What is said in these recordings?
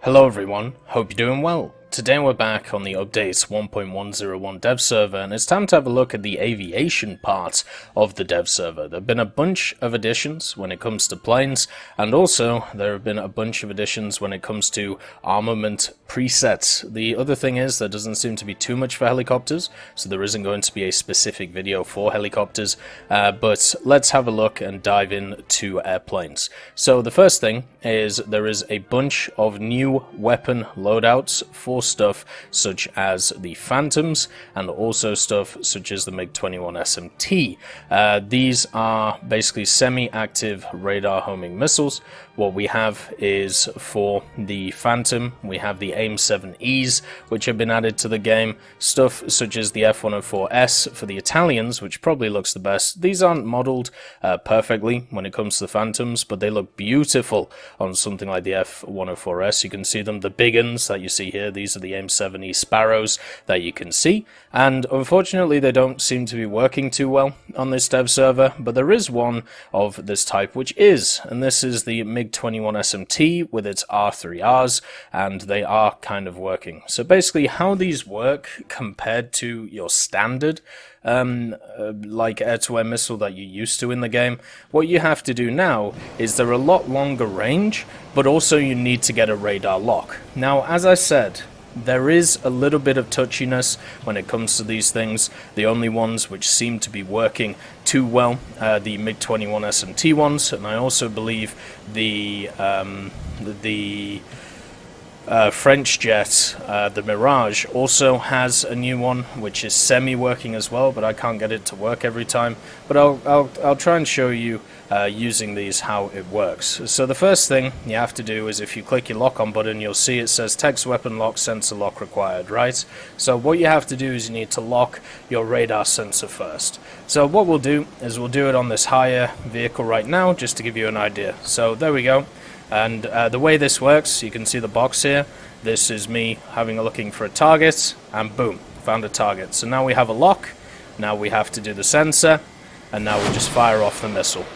Hello everyone, hope you're doing well. Today we're back on the updates 1.101 dev server, and it's time to have a look at the aviation part of the dev server. There have been a bunch of additions when it comes to planes, and also there have been a bunch of additions when it comes to armament presets. The other thing is there doesn't seem to be too much for helicopters, so there isn't going to be a specific video for helicopters, but let's have a look and dive into airplanes. So the first thing is there is a bunch of new weapon loadouts for stuff such as the Phantoms and also stuff such as the MiG-21 SMT. These are basically semi-active radar homing missiles. What we have is for the Phantom, we have the AIM-7Es, which have been added to the game. Stuff such as the F-104S for the Italians, which probably looks the best. These aren't modeled perfectly when it comes to the Phantoms, but they look beautiful on something like the F-104S. You can see them, the big uns that you see here. These are the AIM-7E Sparrows that you can see, and unfortunately they don't seem to be working too well on this dev server, but there is one of this type which is, and this is the MiG-21 SMT with its R3Rs, and they are kind of working. So basically how these work compared to your standard like air-to-air missile that you're used to in the game, what you have to do now is they're a lot longer range, but also you need to get a radar lock. Now, as I said, there is a little bit of touchiness when it comes to these things. The only ones which seem to be working too well are the MiG-21 SMT ones, and I also believe the French jet, the Mirage, also has a new one which is semi-working as well, but I can't get it to work every time. But I'll try and show you using these how it works. So the first thing you have to do is if you click your lock on button, you'll see it says text weapon lock, sensor lock required, right? So what you have to do is you need to lock your radar sensor first. So what we'll do is we'll do it on this higher vehicle right now just to give you an idea. So there we go. And the way this works, you can see the box here. This is me having a looking for a target, and boom, found a target. So now we have a lock, now we have to do the sensor, and now we just fire off the missile.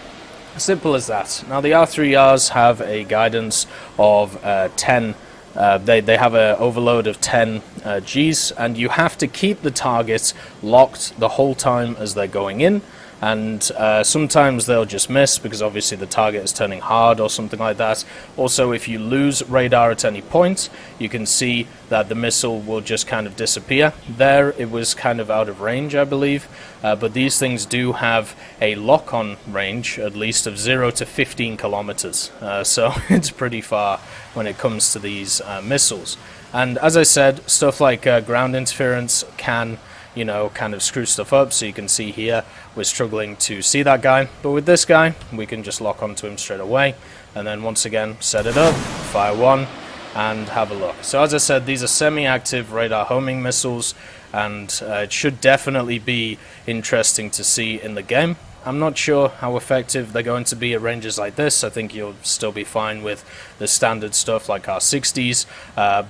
Simple as that. Now the R3Rs have a guidance of 10, they have an overload of 10 Gs, and you have to keep the targets locked the whole time as they're going in. And sometimes they'll just miss because obviously the target is turning hard or something like that. Also, if you lose radar at any point, you can see that the missile will just kind of disappear. There it was kind of out of range, I believe, but these things do have a lock-on range at least of 0 to 15 kilometers, so it's pretty far when it comes to these missiles. And as I said, stuff like ground interference can, you know, kind of screw stuff up. So you can see here we're struggling to see that guy, but with this guy we can just lock onto him straight away, and then once again set it up, fire one, and have a look. So as I said, these are semi-active radar homing missiles, and it should definitely be interesting to see in the game. I'm not sure how effective they're going to be at ranges like this. I think you'll still be fine with the standard stuff like R60s,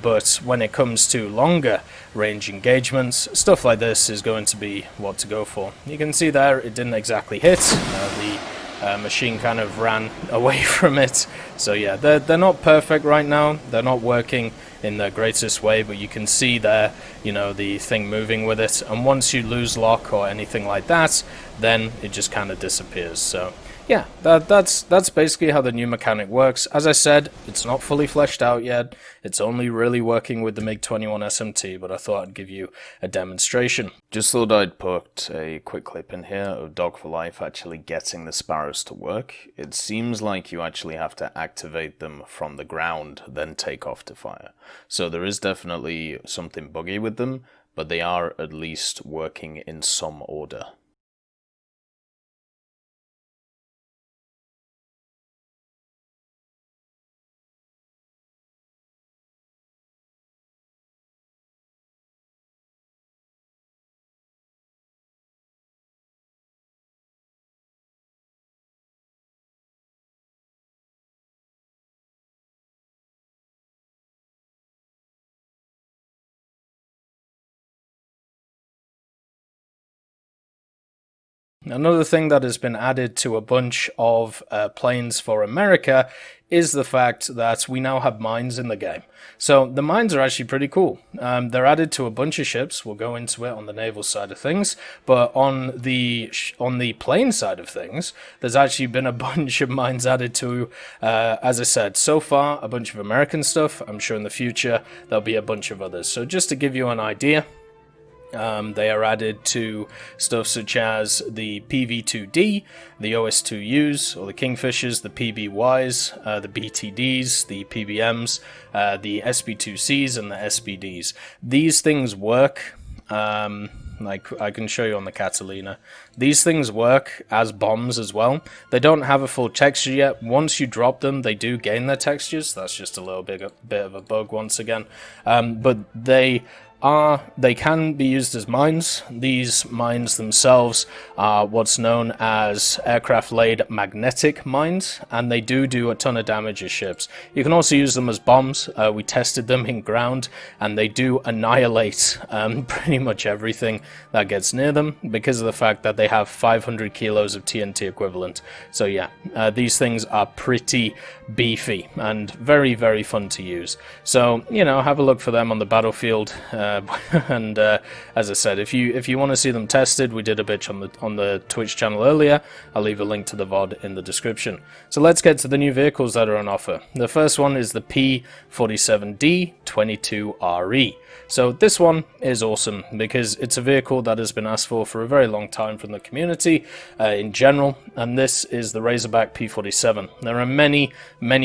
but when it comes to longer range engagements, stuff like this is going to be what to go for. You can see there it didn't exactly hit. The machine kind of ran away from it. So yeah, they're not perfect right now. They're not working in the greatest way, but you can see there, you know, the thing moving with it. And once you lose lock or anything like that, then it just kind of disappears. So yeah, that's basically how the new mechanic works. As I said, it's not fully fleshed out yet. It's only really working with the MiG-21 SMT, but I thought I'd give you a demonstration. Just thought I'd put a quick clip in here of Dog for Life actually getting the Sparrows to work. It seems like you actually have to activate them from the ground, then take off to fire. So there is definitely something buggy with them, but they are at least working in some order. Another thing that has been added to a bunch of planes for America is the fact that we now have mines in the game. So the mines are actually pretty cool. They're added to a bunch of ships. We'll go into it on the naval side of things, but on the plane side of things, there's actually been a bunch of mines added to. As I said, so far a bunch of American stuff. I'm sure in the future there'll be a bunch of others. So just to give you an idea. They are added to stuff such as the PV2D, the OS2Us, or the Kingfishers, the PBYs, the BTDs, the PBMs, the SB2Cs, and the SBDs. These things work, like I can show you on the Catalina. These things work as bombs as well. They don't have a full texture yet. Once you drop them, they do gain their textures. That's just a little bit of a bug once again. But they can be used as mines. These mines themselves are what's known as aircraft-laid magnetic mines, and they do a ton of damage to ships. You can also use them as bombs. We tested them in ground, and they do annihilate pretty much everything that gets near them because of the fact that they have 500 kilos of TNT equivalent. So yeah, these things are pretty beefy and very, very fun to use. So, you know, have a look for them on the battlefield. And as I said, if you want to see them tested, we did a bitch on the Twitch channel earlier. I'll leave a link to the VOD in the description. So let's get to the new vehicles that are on offer. The first one is the P47D 22RE. So this one is awesome because it's a vehicle that has been asked for a very long time from the community in general, and this is the Razorback P47. There are many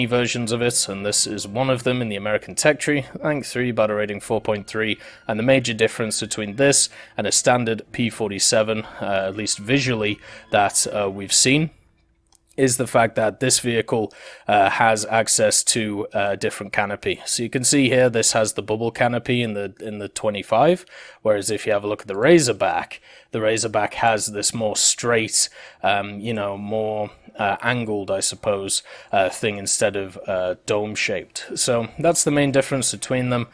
versions of it, and this is one of them in the American tech tree, rank 3, battle rating 4.3, and the major difference between this and a standard P47, at least visually, that we've seen, is the fact that this vehicle has access to a different canopy. So you can see here this has the bubble canopy in the 25, whereas if you have a look at the Razorback has this more straight, you know, more angled, I suppose, thing instead of dome shaped. So that's the main difference between them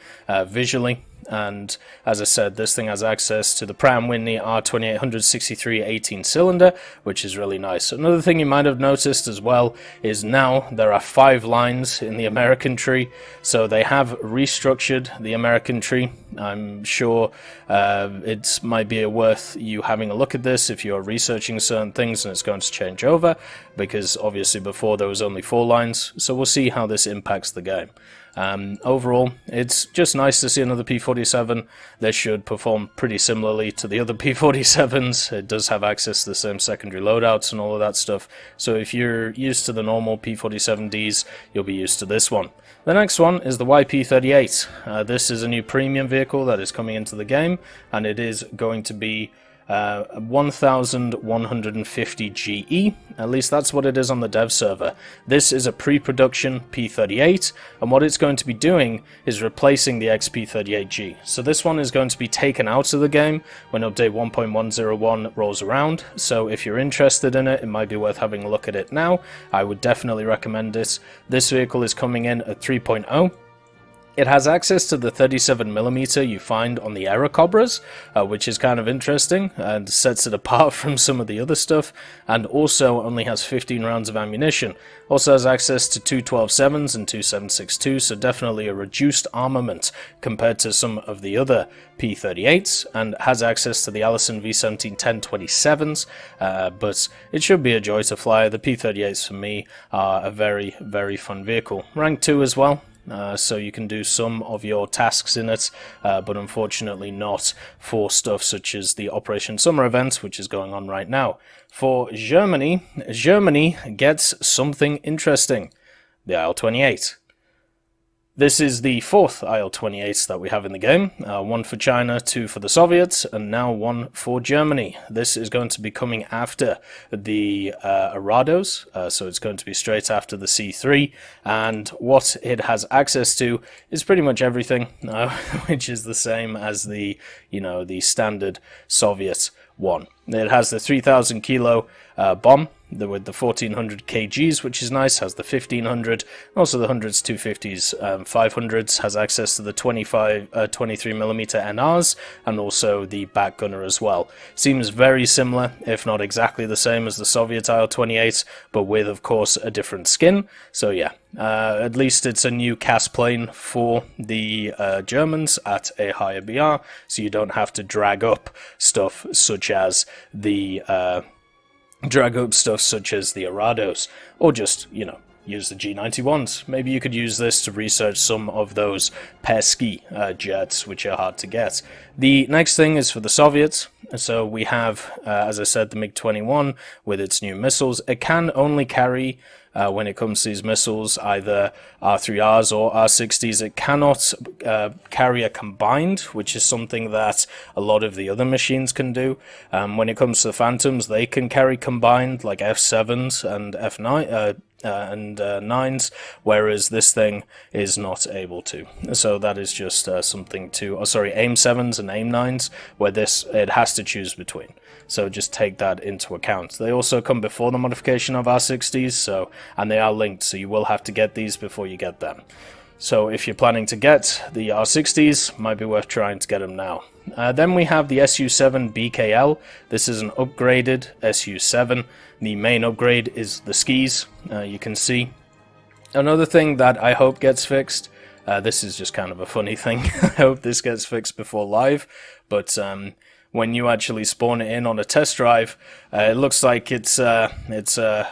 visually. And as I said, this thing has access to the Pratt & Whitney R2863 18 cylinder, which is really nice. Another thing you might have noticed as well is now there are 5 lines in the American tree, so they have restructured the American tree. I'm sure it might be worth you having a look at this if you're researching certain things and it's going to change over, because obviously before there was only 4 lines, so we'll see how this impacts the game. Overall, it's just nice to see another P47. This should perform pretty similarly to the other P47s. It does have access to the same secondary loadouts and all of that stuff. So if you're used to the normal P47Ds, you'll be used to this one. The next one is the YP38. This is a new premium vehicle that is coming into the game, and it is going to be 1150 GE, at least that's what it is on the dev server. This is a pre-production P38, and what it's going to be doing is replacing the XP38G. So this one is going to be taken out of the game when update 1.101 rolls around, so if you're interested in it, it might be worth having a look at it now. I would definitely recommend it. This vehicle is coming in at 3.0. It has access to the 37mm you find on the Aerocobras, which is kind of interesting and sets it apart from some of the other stuff, and also only has 15 rounds of ammunition. Also has access to 2 12.7s and 2 7.62, so definitely a reduced armament compared to some of the other P38s, and has access to the Allison V17 1027s, but it should be a joy to fly. The P38s for me are a very, very fun vehicle. Rank 2 as well. So you can do some of your tasks in it, but unfortunately not for stuff such as the Operation Summer event, which is going on right now. For Germany, Germany gets something interesting. The IL-28. This is the 4th IL-28 that we have in the game, 1 for China, 2 for the Soviets, and now 1 for Germany. This is going to be coming after the Arados, so it's going to be straight after the C3, and what it has access to is pretty much everything, which is the same as the, you know, the standard Soviet one. It has the 3,000 kilo bomb, with the 1400 kgs, which is nice, has the 1500, also the 100s, 250s, 500s, has access to the 23mm NRs, and also the back gunner as well. Seems very similar, if not exactly the same as the Soviet IL-28, but with, of course, a different skin. So yeah, at least it's a new cast plane for the Germans at a higher BR, so you don't have to drag up stuff such as the Arados, or just, you know, use the G91s. Maybe you could use this to research some of those pesky jets, which are hard to get. The next thing is for the Soviets. So we have, as I said, the MiG-21 with its new missiles. It can only carry, when it comes to these missiles, either R3Rs or R60s. It cannot carry a combined, which is something that a lot of the other machines can do. When it comes to the Phantoms, they can carry combined, like F7s and F9 and 9s, whereas this thing is not able to. So that is just something to, AIM 7s and AIM 9s, where it has to choose between. So just take that into account. They also come before the modification of R60s, and they are linked, so you will have to get these before you get them. So if you're planning to get the R60s, might be worth trying to get them now. Then we have the Su-7 BKL. This is an upgraded Su-7. The main upgrade is the skis, you can see. Another thing that I hope gets fixed, this is just kind of a funny thing, I hope this gets fixed before live, but when you actually spawn it in on a test drive, it looks like it's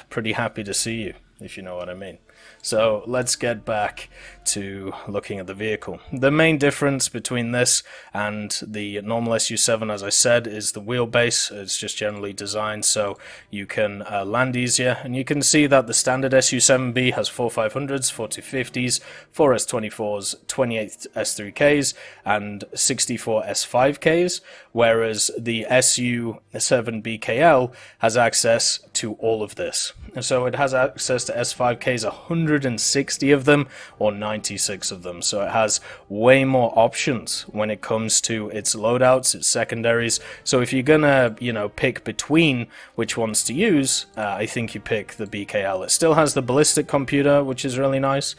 pretty happy to see you, if you know what I mean. So let's get back to looking at the vehicle. The main difference between this and the normal Su-7, as I said, is the wheelbase. It's just generally designed so you can land easier. And you can see that the standard Su-7B has 4 500s, 4 250s, 4 S24s, 28 S3Ks, and 64 S5Ks, whereas the Su-7BKL has access to all of this. So it has access to S5Ks, 160 of them, or 96 of them. So it has way more options when it comes to its loadouts, its secondaries. So if you're gonna, pick between which ones to use, I think you pick the BKL. It still has the ballistic computer, which is really nice,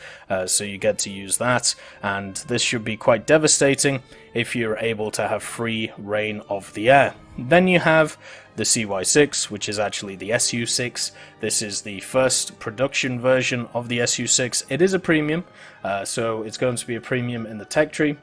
so you get to use that, and this should be quite devastating if you're able to have free reign of the air. Then you have the CY6, which is actually the Su6. This is the first production version of the Su6. It is a premium, so it's going to be a premium in the tech tree.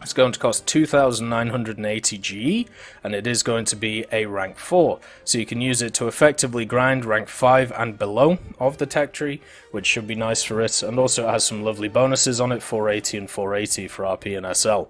It's going to cost 2,980 GE, and it is going to be a rank 4. So you can use it to effectively grind rank 5 and below of the tech tree, which should be nice for it. And also it has some lovely bonuses on it, 480 and 480 for RP and SL.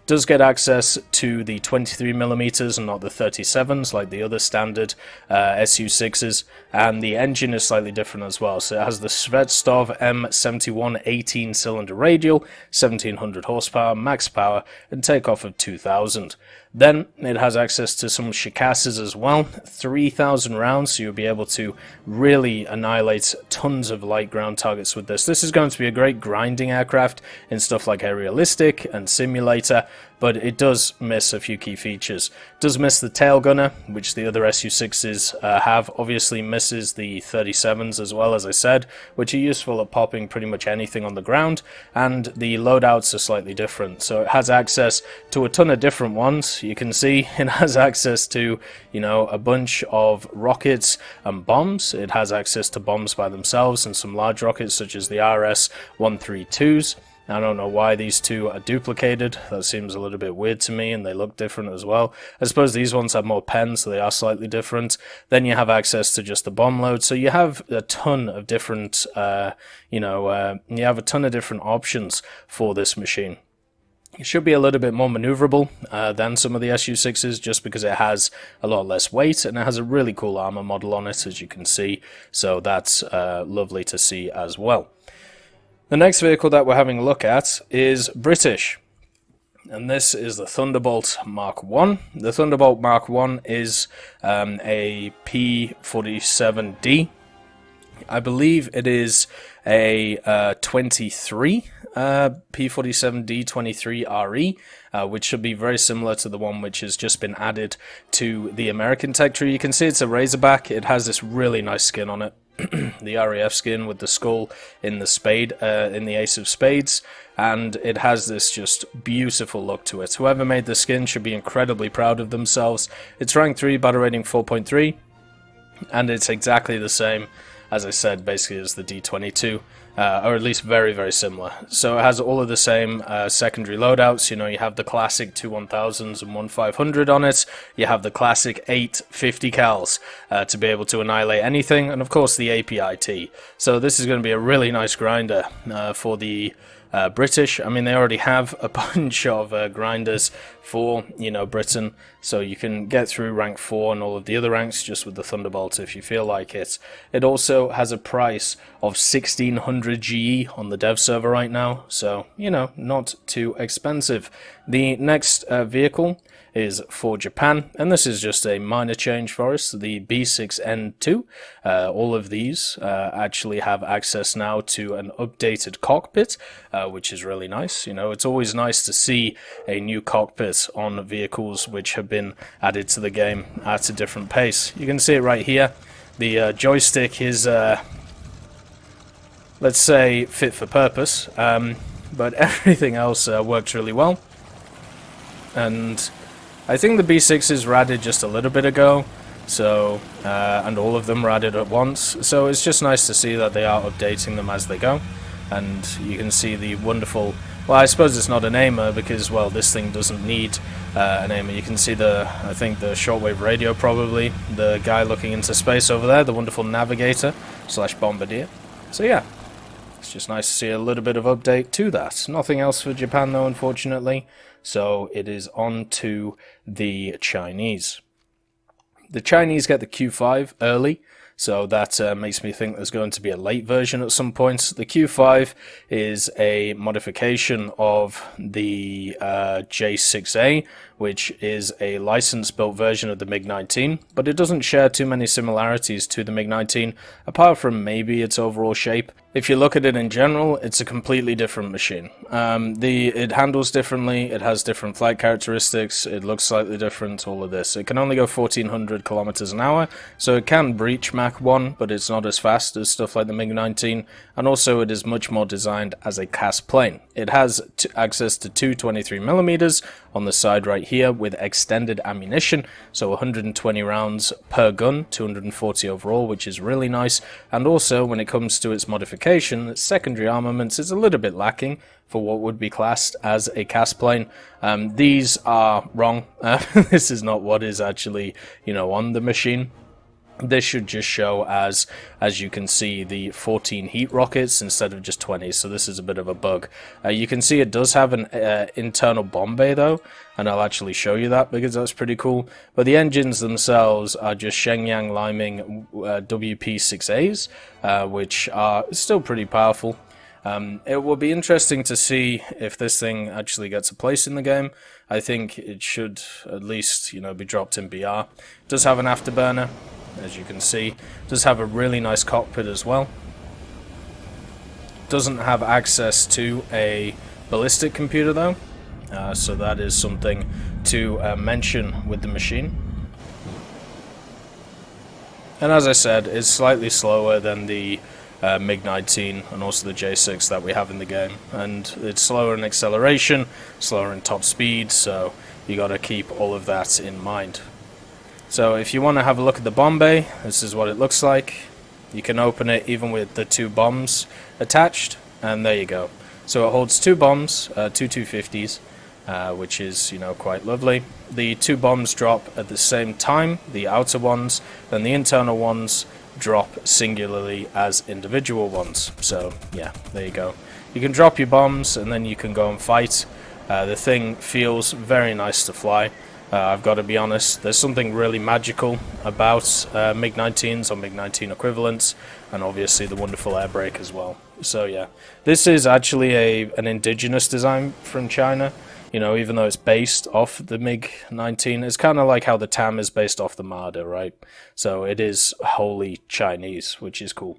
Does get access to the 23mm and not the 37s like the other standard Su6s, and the engine is slightly different as well. So it has the Svetstov M71 18-cylinder radial, 1700 horsepower, max power, and takeoff of 2000. Then it has access to some Shikasas as well, 3,000 rounds, so you'll be able to really annihilate tons of light ground targets with this. This is going to be a great grinding aircraft in stuff like Aerialistic and Simulator, but it does miss a few key features. It does miss the tail gunner, which the other Su-6s have. Obviously misses the 37s as well, as I said, which are useful at popping pretty much anything on the ground, and the loadouts are slightly different. So it has access to a ton of different ones. You can see it has access to, a bunch of rockets and bombs. It has access to bombs by themselves and some large rockets such as the RS-132s. I don't know why these two are duplicated. That seems a little bit weird to me, and they look different as well. I suppose these ones have more pens, so they are slightly different. Then you have access to just the bomb load, so you have a ton of different, you have a ton of different options for this machine. It should be a little bit more maneuverable than some of the Su-6s, just because it has a lot less weight, and it has a really cool armor model on it, as you can see. So that's lovely to see as well. The next vehicle that we're having a look at is British, and this is the Thunderbolt Mark I. The Thunderbolt Mark I is a P-47D. I believe it is a 23 P47D23RE, which should be very similar to the one which has just been added to the American tech tree. You can see it's a Razorback. It has this really nice skin on it. The RAF skin with the skull in the spade, in the Ace of Spades, and it has this just beautiful look to it. Whoever made the skin should be incredibly proud of themselves. It's rank 3, battle rating 4.3, and it's exactly the same, as I said, basically as the D22, or at least very, very similar. So it has all of the same secondary loadouts. You know, you have the classic 2 1000s and 1 500 on it. You have the classic 8 50 cals to be able to annihilate anything, and of course the APIT. So this is going to be a really nice grinder for the British. I mean, they already have a bunch of grinders for, you know, Britain, so you can get through rank 4 and all of the other ranks just with the Thunderbolt if you feel like it. It also has a price of 1600 GE on the dev server right now, so, you know, not too expensive. The next vehicle is for Japan, and this is just a minor change for us, the B6N2. All of these actually have access now to an updated cockpit, which is really nice. You know, it's always nice to see a new cockpit on vehicles which have been added to the game at a different pace. You can see it right here. The joystick is, let's say, fit for purpose, but everything else works really well. And I think the B6s were added just a little bit ago, so and all of them were added at once, so it's just nice to see that they are updating them as they go. And you can see the wonderful, well, I suppose it's not an aimer because, well, this thing doesn't need an aimer. You can see I think the shortwave radio probably, the guy looking into space over there, the wonderful navigator / bombardier. So yeah, it's just nice to see a little bit of update to that. Nothing else for Japan though, unfortunately. So it is on to the Chinese. The Chinese get the Q5 early, so that makes me think there's going to be a late version at some point. The Q5 is a modification of the J6A, which is a license-built version of the MiG-19, but it doesn't share too many similarities to the MiG-19, apart from maybe its overall shape. If you look at it in general, it's a completely different machine. It handles differently, it has different flight characteristics, it looks slightly different, all of this. It can only go 1400 kilometers an hour, so it can breach Mach 1, but it's not as fast as stuff like the MiG-19, and also it is much more designed as a CAS plane. It has access to two 23mm on the side right here with extended ammunition, so 120 rounds per gun, 240 overall, which is really nice. And also, when it comes to its modification, secondary armaments is a little bit lacking for what would be classed as a CAS plane. These are wrong. This is not what is actually, you know, on the machine. This should just show as you can see, the 14 heat rockets instead of just 20, so this is a bit of a bug. You can see it does have an internal bomb bay though, and I'll actually show you that because that's pretty cool. But the engines themselves are just Shenyang Liming WP6As, which are still pretty powerful. It will be interesting to see if this thing actually gets a place in the game. I think it should at least, you know, be dropped in BR. It does have an afterburner, as you can see. It does have a really nice cockpit as well. Doesn't have access to a ballistic computer though, so that is something to mention with the machine. And as I said, it's slightly slower than the MiG-19 and also the J6 that we have in the game, and it's slower in acceleration, slower in top speed, so you got to keep all of that in mind. So if you want to have a look at the bomb bay, this is what it looks like. You can open it even with the two bombs attached, and there you go. So it holds two bombs, two 250s, which is, you know, quite lovely. The two bombs drop at the same time, the outer ones, then the internal ones drop singularly as individual ones. So yeah, there you go. You can drop your bombs and then you can go and fight. The thing feels very nice to fly. I've got to be honest, there's something really magical about MiG-19s or MiG-19 equivalents, and obviously the wonderful air brake as well. So yeah, this is actually an indigenous design from China. You know, even though it's based off the MiG-19, it's kind of like how the TAM is based off the Marder, right? So it is wholly Chinese, which is cool.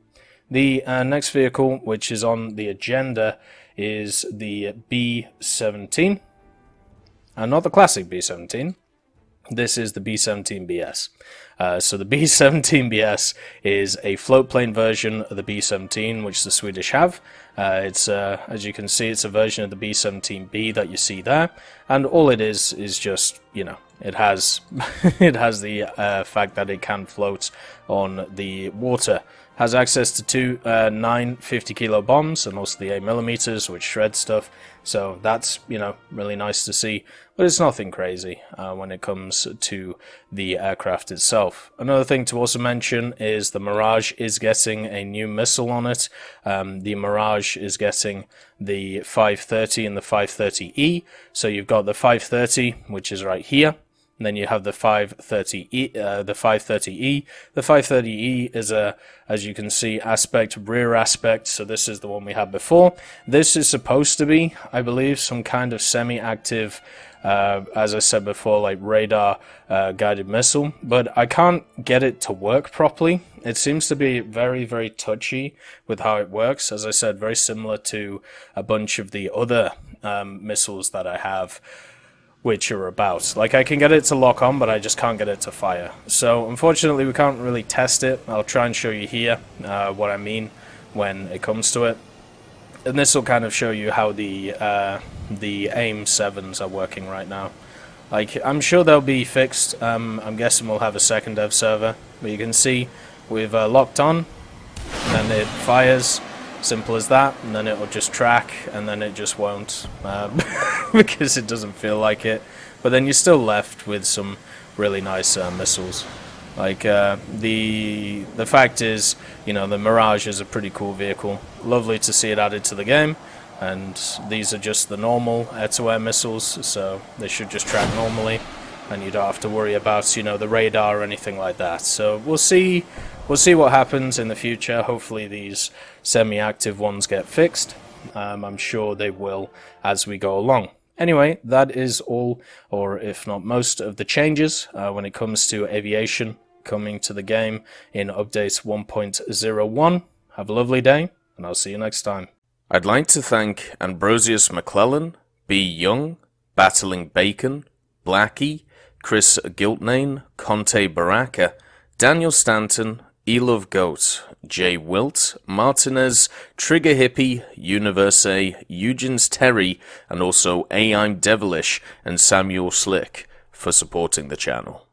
The next vehicle, which is on the agenda, is the B-17. Not the classic B-17. This is the B-17BS. So the B-17BS is a floatplane version of the B-17, which the Swedish have. It's as you can see, it's a version of the B-17B that you see there, and all it is just, you know, it has it has the fact that it can float on the water. Has access to two 950 kilo bombs and also the 8mm, which shred stuff. So that's, you know, really nice to see. But it's nothing crazy when it comes to the aircraft itself. Another thing to also mention is the Mirage is getting a new missile on it. The Mirage is getting the 530 and the 530E. So you've got the 530, which is right here. And then you have the 530E. The 530E. The 530E is a, as you can see, rear aspect. So this is the one we had before. This is supposed to be, I believe, some kind of semi-active, as I said before, like radar guided missile. But I can't get it to work properly. It seems to be very, very touchy with how it works. As I said, very similar to a bunch of the other missiles that I have, which are about. Like, I can get it to lock on, but I just can't get it to fire. So, unfortunately, we can't really test it. I'll try and show you here what I mean when it comes to it. And this will kind of show you how the AIM 7s are working right now. Like, I'm sure they'll be fixed. I'm guessing we'll have a second dev server. But you can see we've locked on, and it fires. Simple as that, and then it'll just track, and then it just won't because it doesn't feel like it. But then you're still left with some really nice missiles. Like the fact is, you know, the Mirage is a pretty cool vehicle. Lovely to see it added to the game, and these are just the normal air-to-air missiles, so they should just track normally, and you don't have to worry about, you know, the radar or anything like that. So we'll see. We'll see what happens in the future. Hopefully these semi-active ones get fixed. I'm sure they will as we go along. Anyway, that is all, or if not most, of the changes when it comes to aviation coming to the game in update 1.01. Have a lovely day, and I'll see you next time. I'd like to thank Ambrosius McClellan, B. Young, Battling Bacon, Blackie, Chris Giltnane, Conte Baraka, Daniel Stanton, Elove Goat, Jay Wilt, Martinez, Trigger Hippie, Universe, Eugens Terry, and also I'm Devilish and Samuel Slick for supporting the channel.